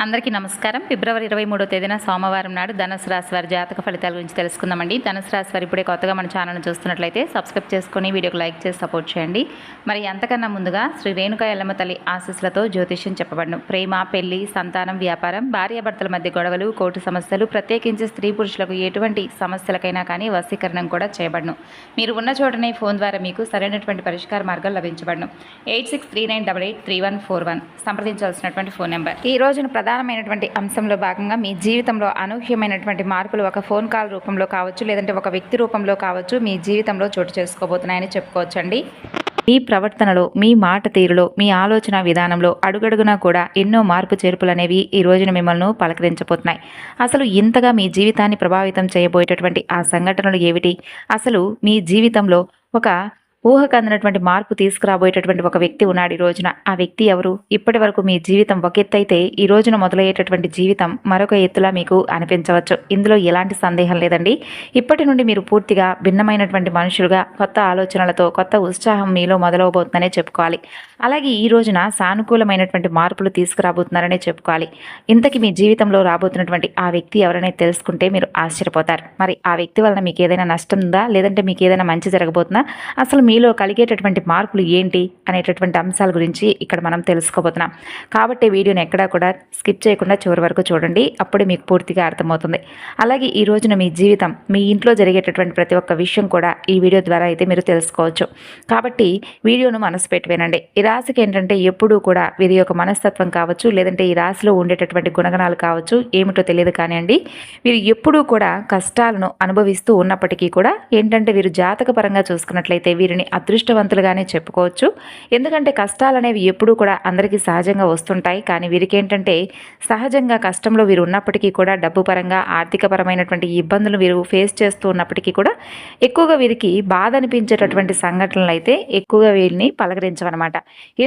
అందరికీ నమస్కారం. ఫిబ్రవరి 23వ తేదీన సోమవారం నాడు ధనుసు రాశి వారి జాతక ఫలితాల గురించి తెలుసుకుందామండి. ధనుసు రాశి వారు ఇప్పుడే కొత్తగా మన ఛానల్ని చూస్తున్నట్లయితే సబ్స్క్రైబ్ చేసుకొని వీడియోకి లైక్ చేసి సపోర్ట్ చేయండి. మరి అంతకన్నా ముందుగా శ్రీ రేణుకా ఎల్లమ్మ తల్లి ఆశీస్సులతో జ్యోతిష్యం చెప్పబడను. ప్రేమ, పెళ్లి, సంతానం, వ్యాపారం, భార్యాభర్తల మధ్య గొడవలు, కోర్టు సమస్యలు, ప్రత్యేకించి స్త్రీ పురుషులకు ఎటువంటి సమస్యలకైనా కానీ వశీకరణం కూడా చేయబడను. మీరు ఉన్న చోటనే ఫోన్ ద్వారా మీకు సరైనటువంటి పరిష్కార మార్గాలు లభించబడను. 8639883141 సంప్రదించాల్సినటువంటి ఫోన్ నెంబర్. ఈ రోజున ప్రధానమైనటువంటి అంశంలో భాగంగా మీ జీవితంలో అనూహ్యమైనటువంటి మార్పులు ఒక ఫోన్ కాల్ రూపంలో కావచ్చు, లేదంటే ఒక వ్యక్తి రూపంలో కావచ్చు, మీ జీవితంలో చోటు చేసుకోబోతున్నాయని చెప్పుకోవచ్చండి. మీ ప్రవర్తనలో, మీ మాట తీరులో, మీ ఆలోచన విధానంలో అడుగడుగునా కూడా ఎన్నో మార్పు చేర్పులు అనేవి ఈ రోజున మిమ్మల్ని పలకరించబోతున్నాయి. అసలు ఇంతగా మీ జీవితాన్ని ప్రభావితం చేయబోయేటటువంటి ఆ సంఘటనలు ఏమిటి? అసలు మీ జీవితంలో ఒక ఊహకు అందినటువంటి మార్పు తీసుకురాబోయేటటువంటి ఒక వ్యక్తి ఉన్నాడు ఈ రోజున. ఆ వ్యక్తి ఎవరు? ఇప్పటి వరకు మీ జీవితం ఒక ఎత్తు అయితే ఈ రోజున మొదలయ్యేటటువంటి జీవితం మరొక ఎత్తులా మీకు అనిపించవచ్చు. ఇందులో ఎలాంటి సందేహం లేదండి. ఇప్పటి నుండి మీరు పూర్తిగా భిన్నమైనటువంటి మనుషులుగా కొత్త ఆలోచనలతో, కొత్త ఉత్సాహం మీలో మొదలవబోతుందనే చెప్పుకోవాలి. అలాగే ఈ రోజున సానుకూలమైనటువంటి మార్పులు తీసుకురాబోతున్నారనే చెప్పుకోవాలి. ఇంతకీ మీ జీవితంలో రాబోతున్నటువంటి ఆ వ్యక్తి ఎవరనే తెలుసుకుంటే మీరు ఆశ్చర్యపోతారు. మరి ఆ వ్యక్తి వలన మీకు ఏదైనా నష్టం ఉందా, లేదంటే మీకు ఏదైనా మంచి జరగబోతుందా, అసలు మీలో కలిగేటటువంటి మార్పులు ఏంటి అనేటటువంటి అంశాల గురించి ఇక్కడ మనం తెలుసుకోబోతున్నాం. కాబట్టి వీడియోని ఎక్కడా కూడా స్కిప్ చేయకుండా చివరి వరకు చూడండి. అప్పుడే మీకు పూర్తిగా అర్థమవుతుంది. అలాగే ఈ రోజున మీ జీవితం, మీ ఇంట్లో జరిగేటటువంటి ప్రతి ఒక్క విషయం కూడా ఈ వీడియో ద్వారా అయితే మీరు తెలుసుకోవచ్చు. కాబట్టి వీడియోను మనసు పెట్టి వినండి. ఈ రాశికి ఏంటంటే ఎప్పుడూ కూడా వీరి యొక్క మనస్తత్వం కావచ్చు, లేదంటే ఈ రాశిలో ఉండేటటువంటి గుణగణాలు కావచ్చు, ఏమిటో తెలియదు కానివ్వండి, వీరు ఎప్పుడూ కూడా కష్టాలను అనుభవిస్తూ ఉన్నప్పటికీ కూడా ఏంటంటే వీరు జాతక పరంగా చూసుకున్నట్లయితే వీరిని అదృష్టవంతులుగానే చెప్పుకోవచ్చు. ఎందుకంటే కష్టాలు అనేవి ఎప్పుడూ కూడా అందరికీ సహజంగా వస్తుంటాయి. కానీ వీరికి ఏంటంటే సహజంగా కష్టంలో వీరు ఉన్నప్పటికీ కూడా డబ్బు పరంగా, ఆర్థిక పరమైనటువంటి ఇబ్బందులు వీరు ఫేస్ చేస్తూ ఉన్నప్పటికీ కూడా ఎక్కువగా వీరికి బాధ అనిపించేటటువంటి సంఘటనలు అయితే ఎక్కువగా వీరిని పలకరించవన్నమాట.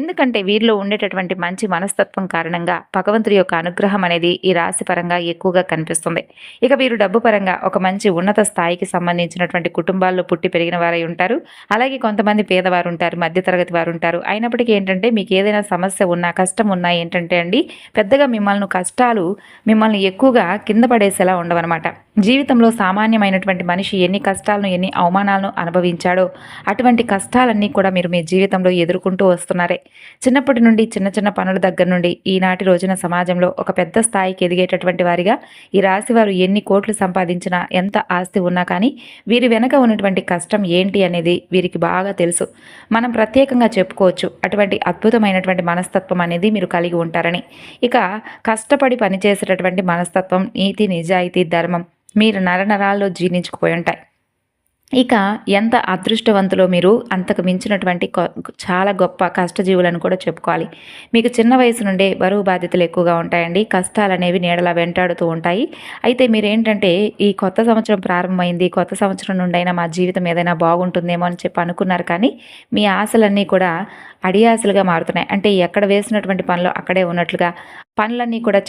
ఎందుకంటే వీరిలో ఉండేటటువంటి మంచి మనస్తత్వం కారణంగా భగవంతుడి యొక్క అనుగ్రహం అనేది ఈ రాశి పరంగా ఎక్కువగా కనిపిస్తుంది. ఇక వీరు డబ్బు పరంగా ఒక మంచి ఉన్నత స్థాయికి సంబంధించినటువంటి కుటుంబాల్లో పుట్టి పెరిగిన వారై ఉంటారు. అలాగే కొంతమంది పేదవారు ఉంటారు, మధ్యతరగతి వారు ఉంటారు. అయినప్పటికీ ఏంటంటే మీకు ఏదైనా సమస్య ఉన్నా, కష్టం ఉన్నా ఏంటంటే అండి పెద్దగా మిమ్మల్ని ఎక్కువగా కింద పడేసేలా ఉండవన్నమాట. జీవితంలో సామాన్యమైనటువంటి మనిషి ఎన్ని కష్టాలను, ఎన్ని అవమానాలను అనుభవించాడో అటువంటి కష్టాలన్నీ కూడా మీరు మీ జీవితంలో ఎదుర్కొంటూ వస్తున్నారే. చిన్నప్పటి నుండి చిన్న చిన్న పనుల దగ్గర నుండి ఈనాటి రోజున సమాజంలో ఒక పెద్ద స్థాయికి ఎదిగేటటువంటి వారిగా ఈ రాశి వారు ఎన్ని కోట్లు సంపాదించినా, ఎంత ఆస్తి ఉన్నా కానీ వీరి వెనక ఉన్నటువంటి కష్టం ఏంటి అనేది వీరికి బాగా తెలుసు. మనం ప్రత్యేకంగా చెప్పుకోవచ్చు అటువంటి అద్భుతమైనటువంటి మనస్తత్వం అనేది మీరు కలిగి ఉంటారని. ఇక కష్టపడి పనిచేసేటటువంటి మనస్తత్వం, నీతి, నిజాయితీ, ధర్మం మీరు నరనరాల్లో జీర్ణించుకుపోయి ఉంటాయి. ఇక ఎంత అదృష్టవంతులో మీరు అంతకు మించినటువంటి చాలా గొప్ప కష్టజీవులను కూడా చెప్పుకోవాలి. మీకు చిన్న వయసు నుండే బరువు బాధ్యతలు ఎక్కువగా ఉంటాయండి. కష్టాలు అనేవి నీడలా వెంటాడుతూ ఉంటాయి. అయితే మీరేంటంటే ఈ కొత్త సంవత్సరం ప్రారంభమైంది, కొత్త సంవత్సరం నుండి అయినా మా జీవితం ఏదైనా బాగుంటుందేమో అని చెప్పి అనుకున్నారు. కానీ మీ ఆశలన్నీ కూడా అడియాసలుగా మారుతున్నాయి. అంటే ఎక్కడ వేసినటువంటి పనులు అక్కడే ఉన్నట్లుగా పనులన్నీ కూడా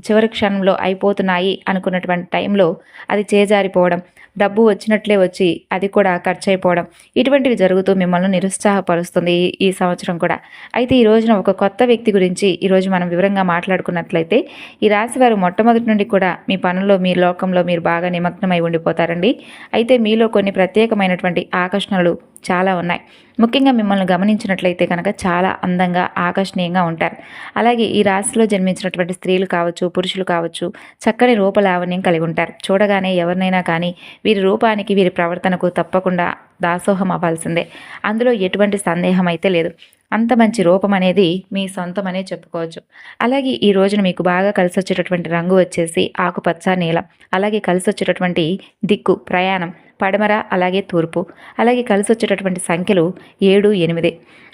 చివరి క్షణంలో అయిపోతున్నాయి అనుకున్నటువంటి టైంలో అది చేజారిపోవడం, డబ్బు వచ్చినట్లే వచ్చి అది కూడా ఖర్చు అయిపోవడం, ఇటువంటివి జరుగుతూ మిమ్మల్ని నిరుత్సాహపరుస్తుంది ఈ సంవత్సరం కూడా. అయితే ఈ రోజున ఒక కొత్త వ్యక్తి గురించి ఈరోజు మనం వివరంగా మాట్లాడుకున్నట్లయితే ఈ రాశి వారు మొట్టమొదటి నుండి కూడా మీ పనుల్లో, మీ లోకంలో మీరు బాగా నిమగ్నమై ఉండిపోతారండి. అయితే మీలో కొన్ని ప్రత్యేకమైనటువంటి ఆకర్షణలు చాలా ఉన్నాయి. ముఖ్యంగా మిమ్మల్ని గమనించినట్లయితే కనుక చాలా అందంగా, ఆకర్షణీయంగా ఉంటారు. అలాగే ఈ రాశిలో జన్మించినటువంటి స్త్రీలు కావచ్చు, పురుషులు కావచ్చు, చక్కని రూపలావణ్యం కలిగి ఉంటారు. చూడగానే ఎవరినైనా కానీ వీరి రూపానికి, వీరి ప్రవర్తనకు తప్పకుండా దాసోహం అవ్వాల్సిందే. అందులో ఎటువంటి సందేహం అయితే లేదు. అంత మంచి రూపం అనేది మీ సొంతమనే చెప్పుకోవచ్చు. అలాగే ఈ రోజున మీకు బాగా కలిసి వచ్చేటటువంటి రంగు వచ్చేసి ఆకుపచ్చ, నీలం. అలాగే కలిసి వచ్చేటటువంటి దిక్కు, ప్రయాణం పడమర, అలాగే తూర్పు. అలాగే కలిసి వచ్చేటటువంటి సంఖ్యలు 7, 8.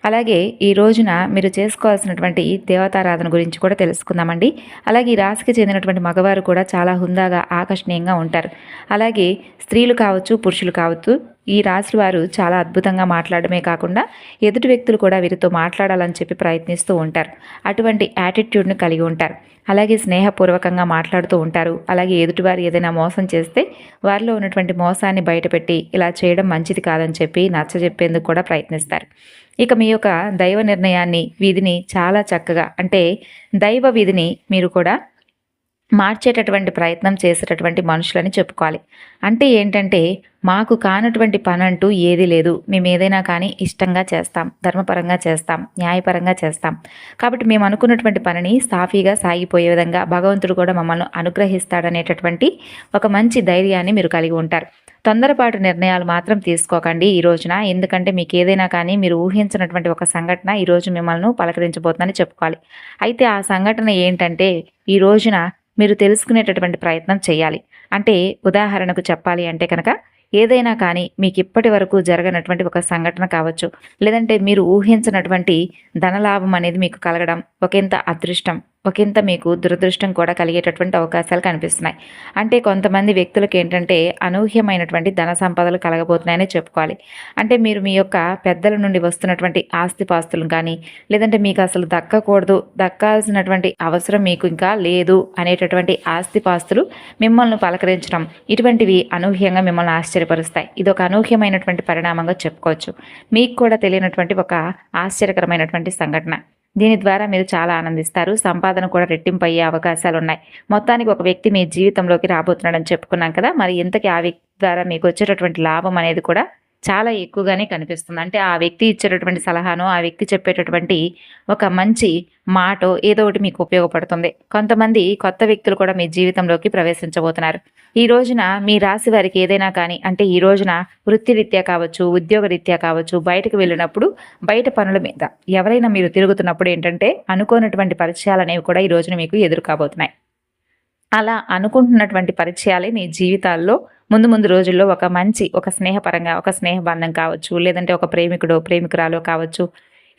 అలాగే ఈ రోజున మీరు చేసుకోవాల్సినటువంటి దేవతారాధన గురించి కూడా తెలుసుకుందామండి. అలాగే ఈ రాశికి చెందినటువంటి మగవారు కూడా చాలా హుందాగా, ఆకర్షణీయంగా ఉంటారు. అలాగే స్త్రీలు కావచ్చు, పురుషులు కావచ్చు, ఈ రాశి వారు చాలా అద్భుతంగా మాట్లాడమే కాకుండా ఎదుటి వ్యక్తులు కూడా వీరితో మాట్లాడాలని చెప్పి ప్రయత్నిస్తూ ఉంటారు. అటువంటి యాటిట్యూడ్ని కలిగి ఉంటారు. అలాగే స్నేహపూర్వకంగా మాట్లాడుతూ ఉంటారు. అలాగే ఎదుటివారు ఏదైనా మోసం చేస్తే వారిలో ఉన్నటువంటి మోసాన్ని బయటపెట్టి ఇలా చేయడం మంచిది కాదని చెప్పి నచ్చజెప్పేందుకు కూడా ప్రయత్నిస్తారు. ఇక మీ యొక్క దైవ నిర్ణయాన్ని, విధిని చాలా చక్కగా అంటే దైవ విధిని మీరు కూడా మార్చేటటువంటి ప్రయత్నం చేసేటటువంటి మనుషులని చెప్పుకోవాలి. అంటే ఏంటంటే, మాకు కానటువంటి పనంటూ ఏదీ లేదు. మేమేదైనా కానీ ఇష్టంగా చేస్తాం, ధర్మపరంగా చేస్తాం, న్యాయపరంగా చేస్తాం. కాబట్టి మేము అనుకున్నటువంటి పనిని సాఫీగా సాగిపోయే విధంగా భగవంతుడు కూడా మమ్మల్ని అనుగ్రహిస్తాడనేటటువంటి ఒక మంచి ధైర్యాన్ని మీరు కలిగి ఉంటారు. తొందరపాటు నిర్ణయాలు మాత్రం తీసుకోకండి ఈ రోజున. ఎందుకంటే మీకు ఏదైనా కానీ మీరు ఊహించినటువంటి ఒక సంఘటన ఈరోజు మిమ్మల్ని పలకరించబోతుందని చెప్పుకోవాలి. అయితే ఆ సంఘటన ఏంటంటే, ఈ రోజున మీరు తెలుసుకునేటటువంటి ప్రయత్నం చేయాలి. అంటే ఉదాహరణకు చెప్పాలి అంటే కనుక ఏదైనా కానీ మీకు ఇప్పటి వరకు జరగనటువంటి ఒక సంఘటన కావచ్చు, లేదంటే మీరు ఊహించినటువంటి ధనలాభం అనేది మీకు కలగడం, ఒకంత అదృష్టం, ఒకంత మీకు దురదృష్టం కూడా కలిగేటటువంటి అవకాశాలు కనిపిస్తున్నాయి. అంటే కొంతమంది వ్యక్తులకు ఏంటంటే అనూహ్యమైనటువంటి ధన సంపదలు కలగబోతున్నాయని చెప్పుకోవాలి. అంటే మీరు మీ యొక్క పెద్దల నుండి వస్తున్నటువంటి ఆస్తిపాస్తులు కానీ, లేదంటే మీకు అసలు దక్కకూడదు, దక్కాల్సినటువంటి అవసరం మీకు ఇంకా లేదు అనేటటువంటి ఆస్తిపాస్తులు మిమ్మల్ని పలకరించడం, ఇటువంటివి అనూహ్యంగా మిమ్మల్ని ఆశ్చర్యపరుస్తాయి. ఇది ఒక అనూహ్యమైనటువంటి పరిణామంగా చెప్పుకోవచ్చు. మీకు కూడా తెలియనటువంటి ఒక ఆశ్చర్యకరమైనటువంటి సంఘటన. దీని ద్వారా మీరు చాలా ఆనందిస్తారు. సంపాదన కూడా రెట్టింపు అయ్యే అవకాశాలున్నాయి. మొత్తానికి ఒక వ్యక్తి మీ జీవితంలోకి రాబోతున్నాడని చెప్పుకున్నాం కదా! మరి ఇంతకీ ఆ వ్యక్తి ద్వారా మీకు వచ్చేటటువంటి లాభం అనేది కూడా చాలా ఎక్కువగానే కనిపిస్తుంది. అంటే ఆ వ్యక్తి ఇచ్చేటటువంటి సలహానో, ఆ వ్యక్తి చెప్పేటటువంటి ఒక మంచి మాటో ఏదో ఒకటి మీకు ఉపయోగపడుతుంది. కొంతమంది కొత్త వ్యక్తులు కూడా మీ జీవితంలోకి ప్రవేశించబోతున్నారు. ఈ రోజున మీ రాశి వారికి ఏదైనా కానీ అంటే ఈ రోజున వృత్తిరీత్యా కావచ్చు, ఉద్యోగరీత్యా కావచ్చు, బయటకు వెళ్ళినప్పుడు బయట పనుల మీద ఎవరైనా మీరు తిరుగుతున్నప్పుడు ఏంటంటే అనుకోనటువంటి పరిచయాలు అనేవి కూడా ఈ రోజున మీకు ఎదురు కాబోతున్నాయి. అలా అనుకుంటున్నటువంటి పరిచయాలే మీ జీవితాల్లో ముందు ముందు రోజుల్లో ఒక మంచి ఒక స్నేహపరంగా ఒక స్నేహబంధం కావచ్చు, లేదంటే ఒక ప్రేమికుడో ప్రేమికురాలో కావచ్చు,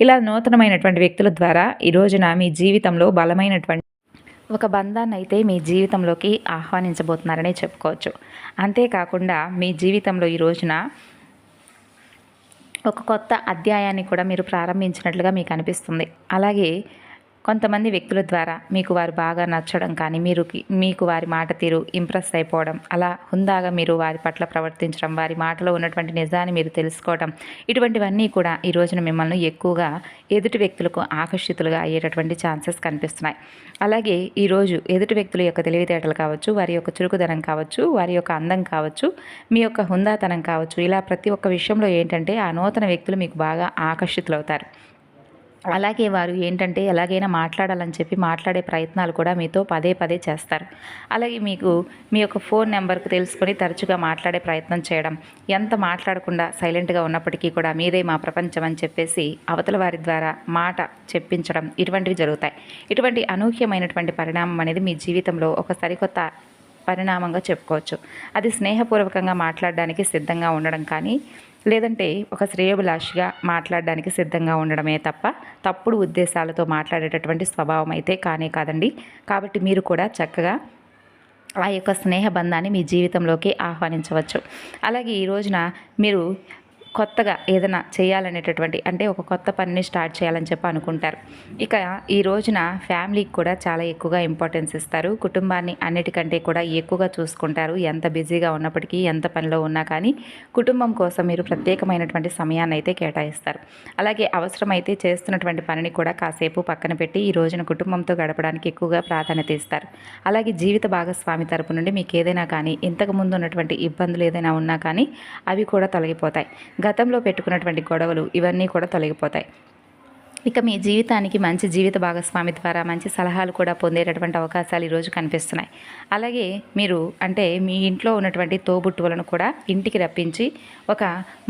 ఇలా నూతనమైనటువంటి వ్యక్తుల ద్వారా ఈ రోజున మీ జీవితంలో బలమైనటువంటి ఒక బంధాన్ని అయితే మీ జీవితంలోకి ఆహ్వానించబోతున్నారనే చెప్పుకోవచ్చు. అంతేకాకుండా మీ జీవితంలో ఈ రోజున ఒక కొత్త అధ్యాయాన్ని కూడా మీరు ప్రారంభించినట్లుగా మీకు అనిపిస్తుంది. అలాగే కొంతమంది వ్యక్తుల ద్వారా మీకు వారు బాగా నచ్చడం కానీ మీకు వారి మాట తీరు ఇంప్రెస్ అయిపోవడం, అలా హుందాగా మీరు వారి పట్ల ప్రవర్తించడం, వారి మాటలో ఉన్నటువంటి నిజాన్ని మీరు తెలుసుకోవడం, ఇటువంటివన్నీ కూడా ఈ రోజున మిమ్మల్ని ఎక్కువగా ఎదుటి వ్యక్తులకు ఆకర్షితులుగా అయ్యేటటువంటి ఛాన్సెస్ కనిపిస్తున్నాయి. అలాగే ఈరోజు ఎదుటి వ్యక్తుల యొక్క తెలివితేటలు కావచ్చు, వారి యొక్క చురుకుదనం కావచ్చు, వారి యొక్క అందం కావచ్చు, మీ యొక్క హుందాతనం కావచ్చు, ఇలా ప్రతి ఒక్క విషయంలో ఏంటంటే ఆ నూతన వ్యక్తులు మీకు బాగా ఆకర్షితులవుతారు. అలాగే వారు ఏంటంటే ఎలాగైనా మాట్లాడాలని చెప్పి మాట్లాడే ప్రయత్నాలు కూడా మీతో పదే పదే చేస్తారు. అలాగే మీకు మీ యొక్క ఫోన్ నెంబర్కు తెలుసుకొని తరచుగా మాట్లాడే ప్రయత్నం చేయడం, ఎంత మాట్లాడకుండా సైలెంట్గా ఉన్నప్పటికీ కూడా మీరే మా ప్రపంచం అని చెప్పేసి అవతల వారి ద్వారా మాట చెప్పించడం, ఇటువంటివి జరుగుతాయి. ఇటువంటి అనూహ్యమైనటువంటి పరిణామం అనేది మీ జీవితంలో ఒక సరికొత్త పరిణామంగా చెప్పుకోవచ్చు. అది స్నేహపూర్వకంగా మాట్లాడడానికి సిద్ధంగా ఉండడం కానీ, లేదంటే ఒక శ్రేయోభిలాషిగా మాట్లాడడానికి సిద్ధంగా ఉండడమే తప్ప తప్పుడు ఉద్దేశాలతో మాట్లాడేటటువంటి స్వభావం అయితే కానే కాదండి. కాబట్టి మీరు కూడా చక్కగా ఆ యొక్క స్నేహ బంధాన్ని మీ జీవితంలోకి ఆహ్వానించవచ్చు. అలాగే ఈ రోజున మీరు కొత్తగా ఏదైనా చేయాలనేటటువంటి అంటే ఒక కొత్త పనిని స్టార్ట్ చేయాలని చెప్పి అనుకుంటారు. ఇక ఈ రోజున ఫ్యామిలీకి కూడా చాలా ఎక్కువగా ఇంపార్టెన్స్ ఇస్తారు. కుటుంబాన్ని అన్నిటికంటే కూడా ఎక్కువగా చూసుకుంటారు. ఎంత బిజీగా ఉన్నప్పటికీ, ఎంత పనిలో ఉన్నా కానీ కుటుంబం కోసం మీరు ప్రత్యేకమైనటువంటి సమయాన్ని అయితే కేటాయిస్తారు. అలాగే అవసరమైతే చేస్తున్నటువంటి పనిని కూడా కాసేపు పక్కన పెట్టి ఈ రోజున కుటుంబంతో గడపడానికి ఎక్కువగా ప్రాధాన్యత ఇస్తారు. అలాగే జీవిత భాగస్వామి తరపు నుండి మీకు ఏదైనా కానీ ఇంతకుముందు ఉన్నటువంటి ఇబ్బందులు ఏదైనా ఉన్నా కానీ అవి కూడా తొలగిపోతాయి. గతంలో పెట్టుకున్నటువంటి గొడవలు ఇవన్నీ కూడా తొలగిపోతాయి. ఇక మీ జీవితానికి మంచి జీవిత భాగస్వామి ద్వారా మంచి సలహాలు కూడా పొందేటటువంటి అవకాశాలు ఈరోజు కనిపిస్తున్నాయి. అలాగే మీరు అంటే మీ ఇంట్లో ఉన్నటువంటి తోబుట్టువులను కూడా ఇంటికి రప్పించి ఒక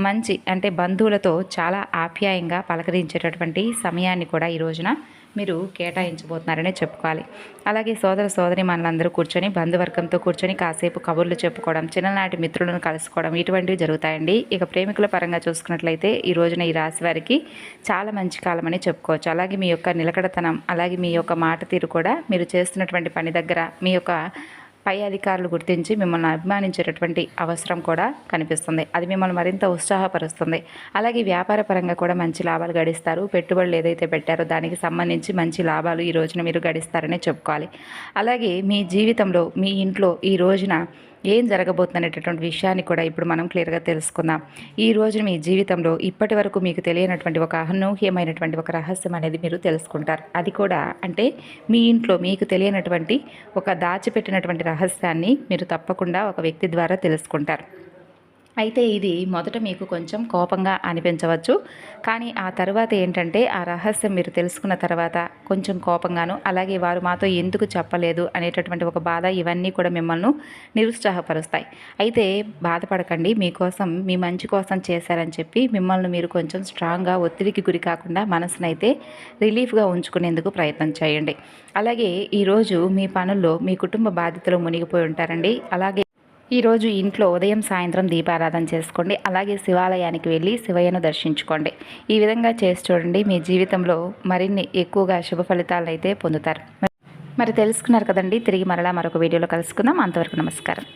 మంచి అంటే బంధువులతో చాలా ఆప్యాయంగా పలకరించేటటువంటి సమయాన్ని కూడా ఈ రోజున మీరు కేటాయించబోతున్నారనే చెప్పుకోవాలి. అలాగే సోదర సోదరి మనలందరూ కూర్చొని బంధువర్గంతో కూర్చొని కాసేపు కబుర్లు చెప్పుకోవడం, చిన్ననాటి మిత్రులను కలుసుకోవడం ఇటువంటివి జరుగుతాయండి. ఇక ప్రేమికుల పరంగా చూసుకున్నట్లయితే ఈ రోజున ఈ రాశి వారికి చాలా మంచి కాలం అని చెప్పుకోవచ్చు. అలాగే మీ యొక్క నిలకడతనం, అలాగే మీ యొక్క మాట తీరు కూడా మీరు చేస్తున్నటువంటి పని దగ్గర మీ యొక్క పై అధికారులు గుర్తించి మిమ్మల్ని అభిమానించేటటువంటి అవసరం కూడా కనిపిస్తుంది. అది మిమ్మల్ని మరింత ఉత్సాహపరుస్తుంది. అలాగే వ్యాపార పరంగా కూడా మంచి లాభాలు గడిస్తారు. పెట్టుబడులు ఏదైతే పెట్టారో దానికి సంబంధించి మంచి లాభాలు ఈ రోజున మీరు గడిస్తారనే చెప్పుకోవాలి. అలాగే మీ జీవితంలో మీ ఇంట్లో ఈ రోజున ఏం జరగబోతుందనేటటువంటి విషయాన్ని కూడా ఇప్పుడు మనం క్లియర్గా తెలుసుకుందాం. ఈ రోజు మీ జీవితంలో ఇప్పటి వరకు మీకు తెలియనటువంటి ఒక అనూహ్యమైనటువంటి ఒక రహస్యం అనేది మీరు తెలుసుకుంటారు. అది కూడా అంటే మీ ఇంట్లో మీకు తెలియనటువంటి ఒక దాచిపెట్టినటువంటి రహస్యాన్ని మీరు తప్పకుండా ఒక వ్యక్తి ద్వారా తెలుసుకుంటారు. అయితే ఇది మొదట మీకు కొంచెం కోపంగా అనిపించవచ్చు, కానీ ఆ తర్వాత ఏంటంటే ఆ రహస్యం మీరు తెలుసుకున్న తర్వాత కొంచెం కోపంగాను, అలాగే వారు మాతో ఎందుకు చెప్పలేదు అనేటటువంటి ఒక బాధ, ఇవన్నీ కూడా మిమ్మల్ని నిరుత్సాహపరుస్తాయి. అయితే బాధపడకండి, మీకోసం మీ మంచి కోసం చేశారని చెప్పి మిమ్మల్ని మీరు కొంచెం స్ట్రాంగ్గా ఒత్తిడికి గురి కాకుండా మనసునైతే రిలీఫ్గా ఉంచుకునేందుకు ప్రయత్నం చేయండి. అలాగే ఈరోజు మీ పనుల్లో మీ కుటుంబ బాధ్యతలు మునిగిపోయి ఉంటారండి. అలాగే ఈరోజు ఇంట్లో ఉదయం సాయంత్రం దీపారాధన చేసుకోండి. అలాగే శివాలయానికి వెళ్ళి శివయ్యను దర్శించుకోండి. ఈ విధంగా చేసి చూడండి, మీ జీవితంలో మరిన్ని ఎక్కువగా శుభ ఫలితాలను అయితే పొందుతారు. మరి తెలుసుకున్నారు కదండి. తిరిగి మరలా మరొక వీడియోలో కలుసుకుందాం. అంతవరకు నమస్కారం.